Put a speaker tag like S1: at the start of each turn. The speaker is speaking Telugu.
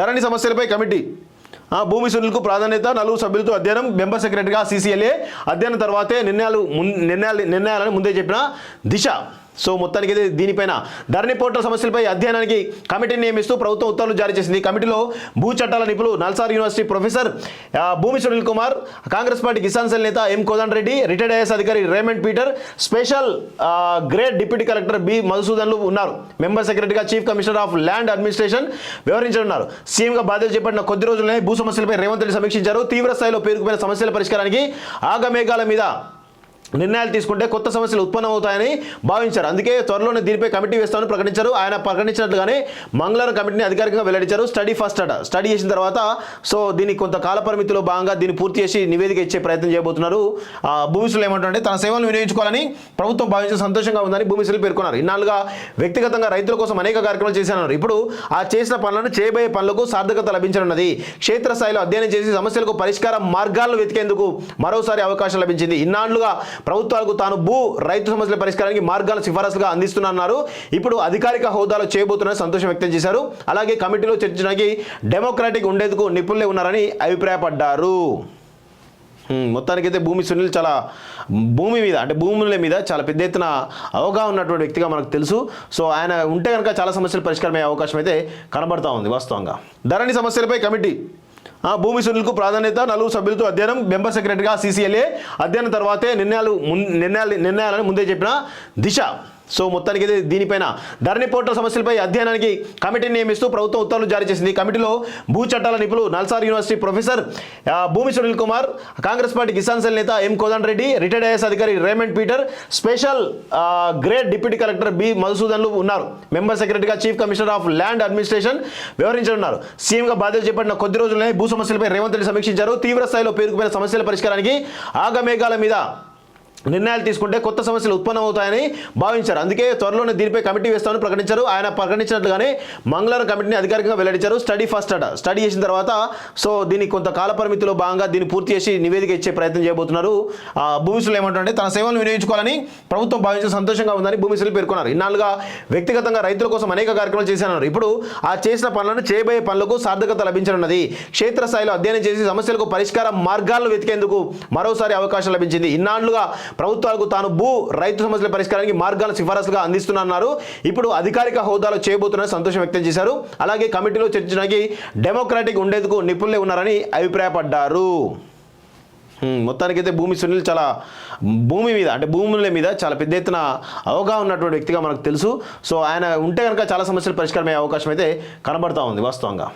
S1: ధరణి సమస్యలపై కమిటీ భూమి సునీల్కు ప్రాధాన్యత, 4 సభ్యులతో అధ్యయనం, మెంబర్ సెక్రటరీగా సీసీఎల్ఏ అధ్యయనం తర్వాతే నిర్ణయాలని ముందే చెప్పిన దిశ. సో మొత్తానికి దీనిపైన ధరణి పోర్టల్ సమస్యలపై అధ్యయనానికి కమిటీని నియమిస్తూ ప్రభుత్వం ఉత్తర్వులు జారీ చేసింది. కమిటీలో భూ చట్టాల నిపుణులు NALSAR university professor Bhumi Sunil Kumar, Congress party Kisan cell నేత M Kodanda Reddy, retired IAS అధికారి Raymond Peter, special grade deputy collector B మధుసూదన్లు ఉన్నారు. మెంబర్ సెక్రటరీగా chief commissioner of land administration వ్యవహరించనున్నారు. సీఎంగా బాధ్యతలు చేపట్టిన కొద్ది రోజుల్లోనే భూ సమస్యలపై రేవంత్ రెడ్డి సమీక్షించారు. తీవ్ర స్థాయిలో పేరుకుపోయిన సమస్యల పరిష్కారానికి ఆగమేఘాల మీద నిర్ణయాలు తీసుకుంటే కొత్త సమస్యలు ఉత్పన్నమవుతాయని భావించారు. అందుకే త్వరలోనే దీనిపై కమిటీ వేస్తామని ప్రకటించారు. ఆయన ప్రకటించినట్లుగానే మంగళవారం కమిటీని అధికారికంగా వెల్లడించారు. స్టడీ ఫస్ట్ స్టడీ చేసిన తర్వాత సో దీనికి కొంత కాల పరిమితిలో భాగంగా దీన్ని పూర్తి చేసి నివేదిక ఇచ్చే ప్రయత్నం చేయబోతున్నారు. భూమిసులు ఏమంటారంటే తన సేవలను వినియోగించుకోవాలని ప్రభుత్వం భావించే సంతోషంగా ఉందని భూమిసులు పేర్కొన్నారు. ఇన్నాళ్ళుగా వ్యక్తిగతంగా రైతుల కోసం అనేక కార్యక్రమాలు చేశానన్నారు. ఇప్పుడు ఆ చేసిన పనులను చేయబోయే పనులకు సార్థకత లభించనున్నది. క్షేత్రస్థాయిలో అధ్యయనం చేసి సమస్యలకు పరిష్కార మార్గాలను వెతికేందుకు మరోసారి అవకాశం లభించింది. ఇన్నాళ్లుగా ప్రభుత్వాలకు తాను రైతు సమస్యల పరిష్కారానికి మార్గాలను సిఫారసులుగా అందిస్తున్నారు. ఇప్పుడు అధికారిక హోదాలో చేయబోతున్న సంతోషం వ్యక్తం చేశారు. అలాగే కమిటీలో చర్చించడానికి డెమోక్రాటిక్ ఉండేందుకు నిపుణులే ఉన్నారని అభిప్రాయపడ్డారు. మొత్తానికైతే భూమి సునీల్ చాలా భూముల మీద చాలా పెద్ద ఎత్తున అవగాహన ఉన్నటువంటి వ్యక్తిగా మనకు తెలుసు. సో ఆయన ఉంటే కనుక చాలా సమస్యలు పరిష్కారమయ్యే అవకాశం అయితే కనబడతా ఉంది వాస్తవంగా. ధరణి సమస్యలపై కమిటీ భూమి సునీల్కు ప్రాధాన్యత, 4 సభ్యులతో అధ్యయనం, మెంబర్ సెక్రటరీగా సీసీఎల్ఏ అధ్యయనం తర్వాతే నిర్ణయాలని ముందే చెప్పిన దిశ. సో మొత్తానికి దీనిపైన ధరణి పోర్టల్ సమస్యలపై అధ్యయనానికి కమిటీని నియమిస్తూ ప్రభుత్వం ఉత్తర్వులు జారీ చేసింది. కమిటీలో భూ చట్టాల నిపుణులు NALSAR university professor Bhumi Sunil Kumar, Congress party Kisan cell నేత M Kodanda Reddy, retired IAS అధికారి Raymond Peter, special grade deputy collector B మధుసూదన్లు ఉన్నారు. మెంబర్ సెక్రటరీగా chief commissioner of land administration వ్యవహరించనున్నారు. సీఎంగా బాధ్యతలు చేపట్టిన కొద్ది రోజుల్లోనే భూ సమస్యలపై రేవంత్ రెడ్డి సమీక్షించారు. తీవ్ర స్థాయిలో పేరుకుపోయిన సమస్యల పరిష్కారానికి ఆగమేఘాల మీద నిర్ణయాలు తీసుకుంటే కొత్త సమస్యలు ఉత్పన్నమవుతాయని భావించారు. అందుకే త్వరలోనే దీనిపై కమిటీ వేస్తామని ప్రకటించారు. ఆయన ప్రకటించినట్లుగానే మంగళవారం కమిటీని అధికారికంగా వెల్లడించారు. స్టడీ ఫస్ట్ స్టడీ చేసిన తర్వాత సో దీనికి కొంత కాల పరిమితిలో భాగంగా దీన్ని పూర్తి చేసి నివేదిక ఇచ్చే ప్రయత్నం చేయబోతున్నారు. భూమిసులు ఏమంటారంటే తన సేవలను వినియోగించుకోవాలని ప్రభుత్వం భావించే సంతోషంగా ఉందని భూమిసులు పేర్కొన్నారు. ఇన్నాళ్ళుగా వ్యక్తిగతంగా రైతుల కోసం అనేక కార్యక్రమాలు చేశానన్నారు. ఇప్పుడు ఆ చేసిన పనులను చేయబోయే పనులకు సార్థకత లభించనున్నది. క్షేత్రస్థాయిలో అధ్యయనం చేసి సమస్యలకు పరిష్కార మార్గాలను వెతికేందుకు మరోసారి అవకాశం లభించింది. ఇన్నాళ్లుగా ప్రభుత్వాలకు తాను రైతు సమస్యల పరిష్కారానికి మార్గాలను సిఫారసులుగా అందిస్తున్నారు. ఇప్పుడు అధికారిక హోదాలో చేయబోతున్న సంతోషం వ్యక్తం చేశారు. అలాగే కమిటీలో చర్చించడానికి డెమోక్రాటిక్ ఉండేందుకు నిపుణులే ఉన్నారని అభిప్రాయపడ్డారు. మొత్తానికైతే భూమి సునీల్ చాలా భూముల మీద చాలా పెద్ద ఎత్తున అవగాహన ఉన్నటువంటి వ్యక్తిగా మనకు తెలుసు. సో ఆయన ఉంటే కనుక చాలా సమస్యలు పరిష్కారమయ్యే అవకాశం అయితే కనబడతా ఉంది వాస్తవంగా.